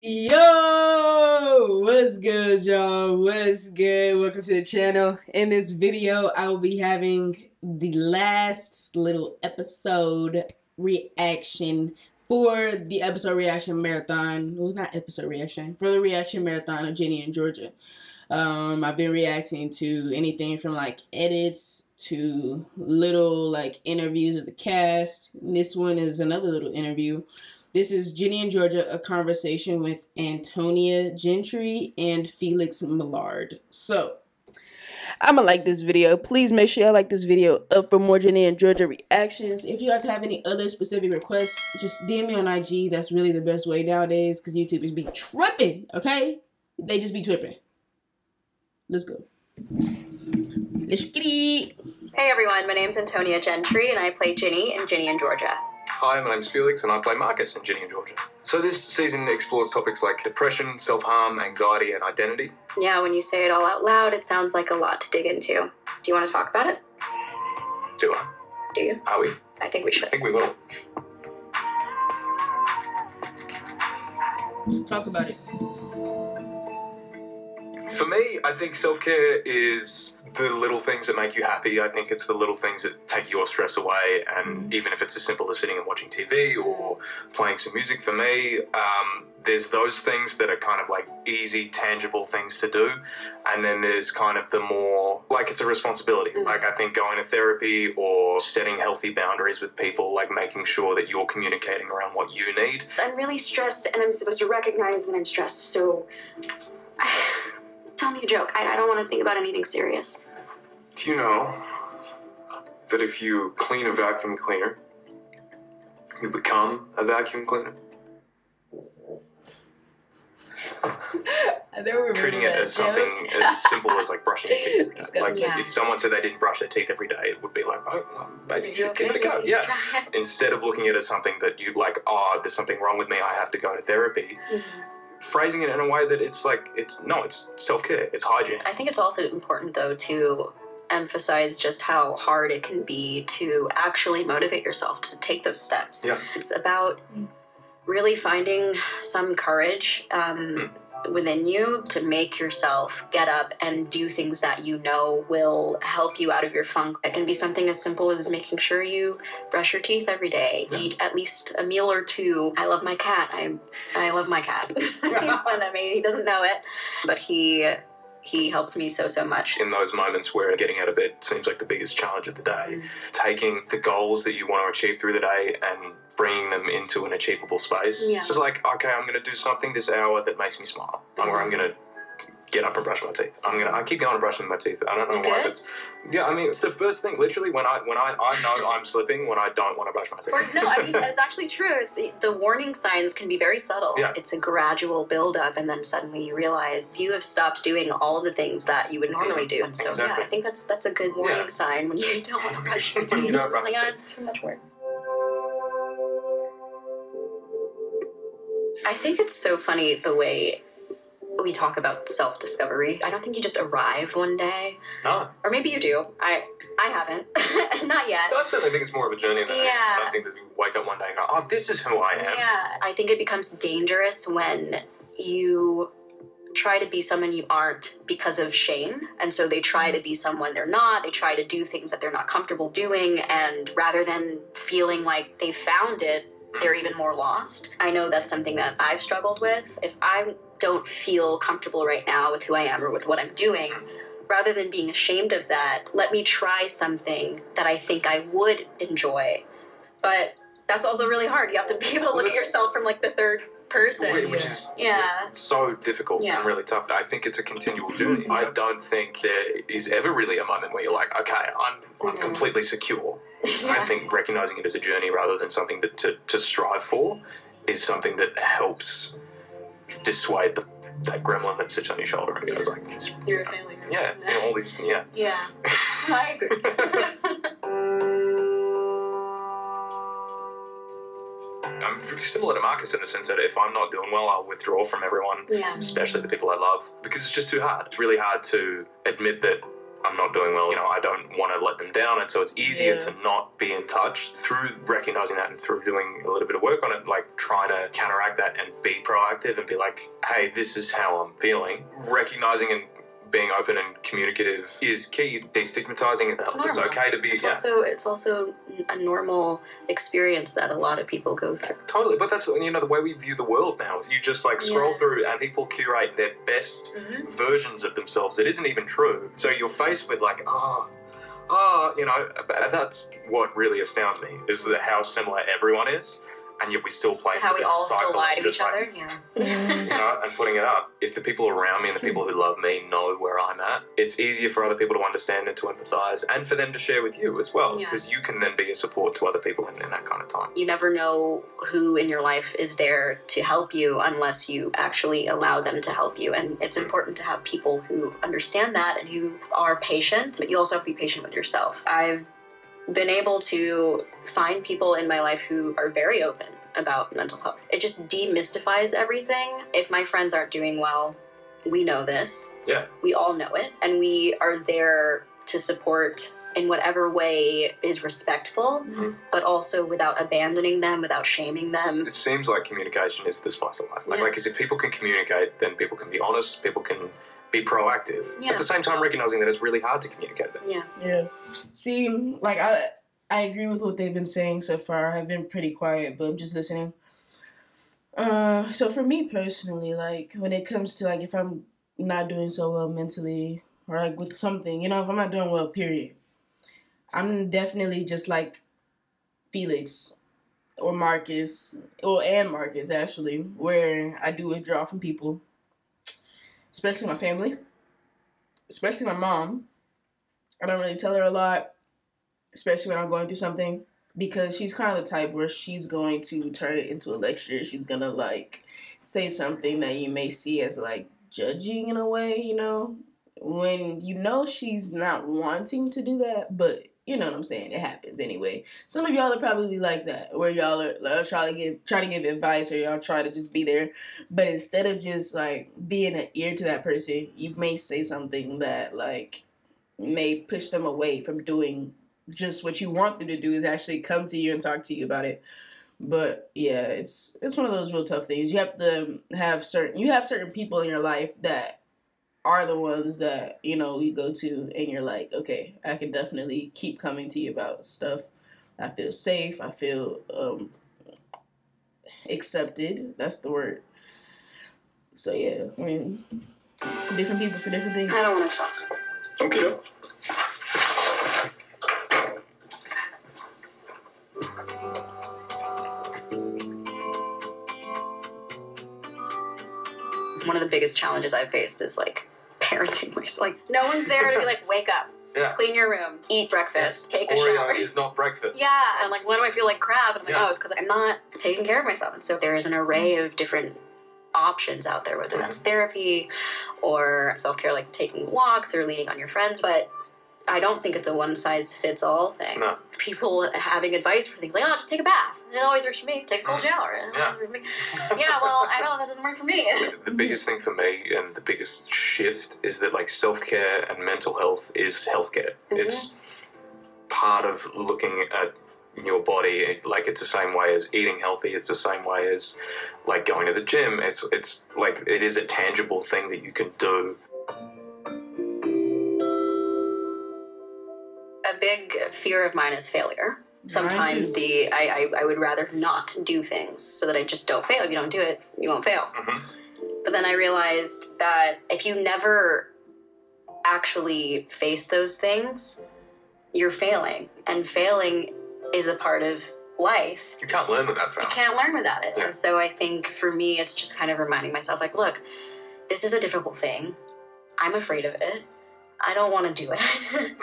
Yo, what's good, y'all? What's good? Welcome to the channel. In this video, I will be having the last little episode reaction for the episode reaction marathon. Well, not episode reaction, for the reaction marathon of Ginny and Georgia. I've been reacting to anything from like edits to little like interviews of the cast. This one is another little interview. This is Ginny and Georgia, a conversation with Antonia Gentry and Felix Millard. So, I'm gonna like this video. Please make sure y'all like this video up for more Ginny and Georgia reactions. If you guys have any other specific requests, just DM me on IG. That's really the best way nowadays because YouTubers be tripping, okay? They just be tripping. Let's go. Let's get it. Hey everyone, my name's Antonia Gentry and I play Ginny in Ginny and Georgia. Hi, my name's Felix and I play Marcus in Ginny and Georgia. So this season explores topics like depression, self-harm, anxiety and identity. Yeah, when you say it all out loud, it sounds like a lot to dig into. Do you want to talk about it? Do I? Do you? Are we? I think we should. I think we will. Let's talk about it. For me, I think self-care is the little things that make you happy. I think it's the little things that take your stress away, and even if it's as simple as sitting and watching TV or playing some music, for me, there's those things that are kind of like easy, tangible things to do, and then there's kind of the more, like it's a responsibility. Like I think going to therapy or setting healthy boundaries with people, like making sure that you're communicating around what you need. I'm really stressed and I'm supposed to recognize when I'm stressed, so tell me a joke. I don't want to think about anything serious. Do you know that if you clean a vacuum cleaner, you become a vacuum cleaner? I never Treating it as something as simple as like brushing your teeth every day. Like if someone said they didn't brush their teeth every day, it would be like, oh, well, maybe you should give it a go. Yeah. Instead of looking at it as something that you like, oh, there's something wrong with me, I have to go to therapy. Phrasing it in a way that it's like, it's self-care, it's hygiene. I think it's also important though to emphasize just how hard it can be to actually motivate yourself to take those steps. Yeah. It's about really finding some courage within you to make yourself get up and do things that you know will help you out of your funk. It can be something as simple as making sure you brush your teeth every day, eat at least a meal or two. I love my cat. I love my cat. He's so amazing. He doesn't know it, but he helps me so much. In those moments where getting out of bed seems like the biggest challenge of the day, taking the goals that you want to achieve through the day and bringing them into an achievable space. Yeah. It's just like, okay, I'm going to do something this hour that makes me smile. Or I'm going to get up and brush my teeth. I keep going and brushing my teeth. I don't know why. It's, yeah, I mean, it's the first thing. Literally, when I know I'm slipping when I don't want to brush my teeth. No, I mean it's actually true. It's the warning signs can be very subtle. Yeah. It's a gradual buildup, and then suddenly you realize you have stopped doing all of the things that you would normally do. And so yeah, I think that's a good warning sign when you don't want to brush your teeth. You don't brush your teeth. It's too much work. I think it's so funny the way we talk about self-discovery. I don't think you just arrive one day. No. Or maybe you do. I haven't. Not yet. I certainly think it's more of a journey than anything. I don't think that you wake up one day and go, oh, this is who I am. Yeah. I think it becomes dangerous when you try to be someone you aren't because of shame. And so they try to be someone they're not. They try to do things that they're not comfortable doing. And rather than feeling like they found it, they're even more lost. I know that's something that I've struggled with. If I don't feel comfortable right now with who I am or with what I'm doing, rather than being ashamed of that, let me try something that I think I would enjoy. But that's also really hard. You have to be able to look at yourself from like the third person. Which is so difficult and really tough. I think it's a continual journey. I don't think there is ever really a moment where you're like, okay, I'm completely secure. I think recognizing it as a journey rather than something to strive for is something that helps dissuade that gremlin that sits on your shoulder and goes like, you're a family member. Yeah, you know, all these, Yeah, I agree. I'm pretty similar to Marcus in the sense that if I'm not doing well, I'll withdraw from everyone, especially the people I love, because it's just too hard. It's really hard to admit that I'm not doing well, I don't want to let them down. And so it's easier to not be in touch. Through recognizing that and through doing a little bit of work on it, like trying to counteract that and be proactive and be like, hey, this is how I'm feeling. Recognizing and being open and communicative is key. Destigmatizing it. It's okay to be. It's also a normal experience that a lot of people go through. Totally, but that's the way we view the world now. You just like scroll through and people curate their best versions of themselves. It isn't even true. So you're faced with like, that's what really astounds me is that how similar everyone is. And yet we still play into how we this all cycle still lie to just each other, and putting it up. If the people around me and the people who love me know where I'm at, it's easier for other people to understand and to empathize, and for them to share with you as well, because you can then be a support to other people in that kind of time. You never know who in your life is there to help you unless you actually allow them to help you, and it's important to have people who understand that and who are patient, but you also have to be patient with yourself. I've been able to find people in my life who are very open about mental health. It just demystifies everything. If my friends aren't doing well, we know this. Yeah. We all know it. And we are there to support in whatever way is respectful, but also without abandoning them, without shaming them. It seems like communication is the spice of life. Like, because if people can communicate, then people can be honest, people can be proactive. At the same time, recognizing that it's really hard to communicate that. Yeah. See, like I agree with what they've been saying so far. I've been pretty quiet, but I'm just listening. So for me personally, like when it comes to like if I'm not doing so well mentally or like with something, if I'm not doing well, period, I'm definitely just like Felix or Marcus, and Marcus actually, where I do withdraw from people. Especially my family, especially my mom. I don't really tell her a lot, especially when I'm going through something, because she's kind of the type where she's going to turn it into a lecture. She's going to, like, say something that you may see as, like, judging in a way, when she's not wanting to do that, but you know what I'm saying? It happens anyway. Some of y'all are probably like that, where y'all are try to give advice, or y'all try to just be there. But instead of just like being an ear to that person, you may say something that like may push them away from doing just what you want them to do, is actually come to you and talk to you about it. But yeah, it's one of those real tough things. You have to have certain people in your life that are the ones that, you go to and you're like, okay, I can definitely keep coming to you about stuff. I feel safe. I feel accepted. That's the word. So, yeah, I mean, different people for different things. I don't want to talk. Okay. One of the biggest challenges I've faced is, like, parenting myself. Like, no one's there to be like, wake up, clean your room, eat breakfast, take a shower. It's not breakfast. Yeah, and like, why do I feel like crap? And I'm like, it's because I'm not taking care of myself. And so there is an array of different options out there, whether that's therapy or self-care, like taking walks or leaning on your friends. But I don't think it's a one-size-fits-all thing. No. People having advice for things like, just take a bath. It always works for me. Take a cold shower. It always works for me. Yeah, well, I know that doesn't work for me. The biggest thing for me and the biggest shift is that like self-care and mental health is healthcare. It's part of looking at your body. Like it's the same way as eating healthy. It's the same way as like going to the gym. It's like it is a tangible thing that you can do. A big fear of mine is failure. Sometimes I would rather not do things so that I just don't fail. If you don't do it, you won't fail. But then I realized that if you never actually face those things, you're failing. And failing is a part of life. You can't learn without failing. You can't learn without it. Yeah. And so I think for me, it's just kind of reminding myself, like, look, this is a difficult thing. I'm afraid of it. I don't want to do it.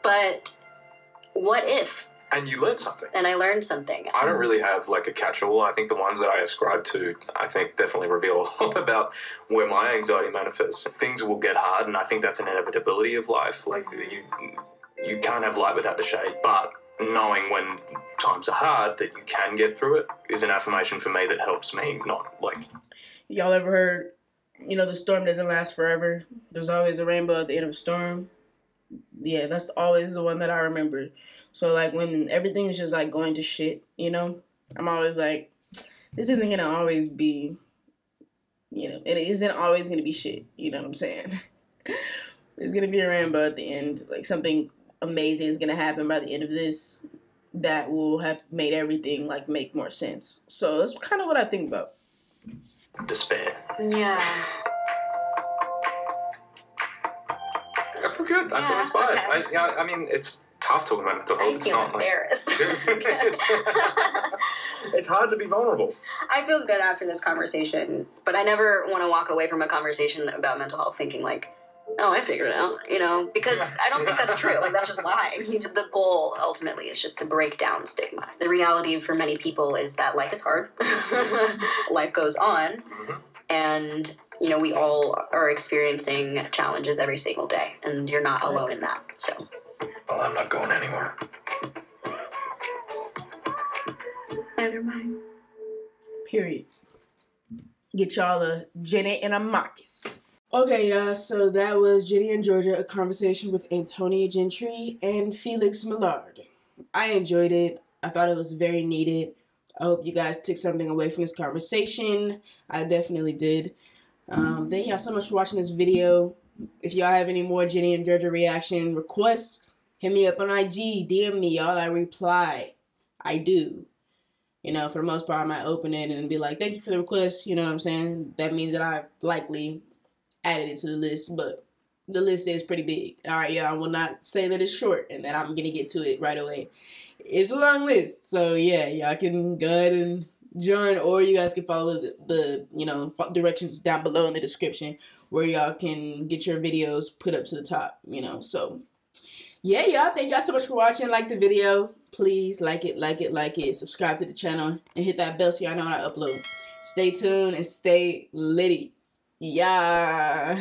But what if? And you learned something. And I learned something. I don't really have like a catch-all. I think the ones that I ascribe to, I think definitely reveal a lot about where my anxiety manifests. Things will get hard, and I think that's an inevitability of life. Like you can't have light without the shade, but knowing when times are hard that you can get through it is an affirmation for me that helps me not like... Y'all ever heard, the storm doesn't last forever. There's always a rainbow at the end of a storm. Yeah, that's always the one that I remember. So like when everything's just like going to shit, you know, I'm always like, this isn't gonna always be, you know, it isn't always gonna be shit. You know what I'm saying? There's gonna be a rainbow at the end. Like something amazing is gonna happen by the end of this that will have made everything like make more sense. So that's kind of what I think about. Despair. Yeah. I feel good. I feel inspired. Okay. I mean, it's tough talking about mental health. I It's feel not embarrassed. it's hard to be vulnerable. I feel good after this conversation, but I never want to walk away from a conversation about mental health thinking like, oh, I figured it out, you know, because I don't think that's true. Like, that's just lying. The goal ultimately is just to break down stigma. The reality for many people is that life is hard. Life goes on. Mm-hmm. And, you know, we all are experiencing challenges every single day, and you're not alone in that. So, Well, I'm not going anywhere. neither am I. Period. Get y'all a Jenny and a Marcus. Okay, y'all, so that was Jenny and Georgia, a conversation with Antonia Gentry and Felix Millard. I enjoyed it. I thought it was very needed. I hope you guys took something away from this conversation. I definitely did. Thank y'all so much for watching this video. If y'all have any more Jenny and Georgia reaction requests, hit me up on IG, DM me, y'all. I reply. I do. You know, for the most part, I might open it and be like, thank you for the request. You know what I'm saying? That means that I likely added it to the list, but the list is pretty big. All right, y'all, I will not say that it's short and that I'm going to get to it right away. It's a long list, so yeah, y'all can go ahead and join, or you guys can follow the you know, directions down below in the description where y'all can get your videos put up to the top, you know. So yeah, y'all, thank y'all so much for watching. Like the video, please like it, subscribe to the channel, and hit that bell so y'all know when I upload. Stay tuned and stay litty. Yeah.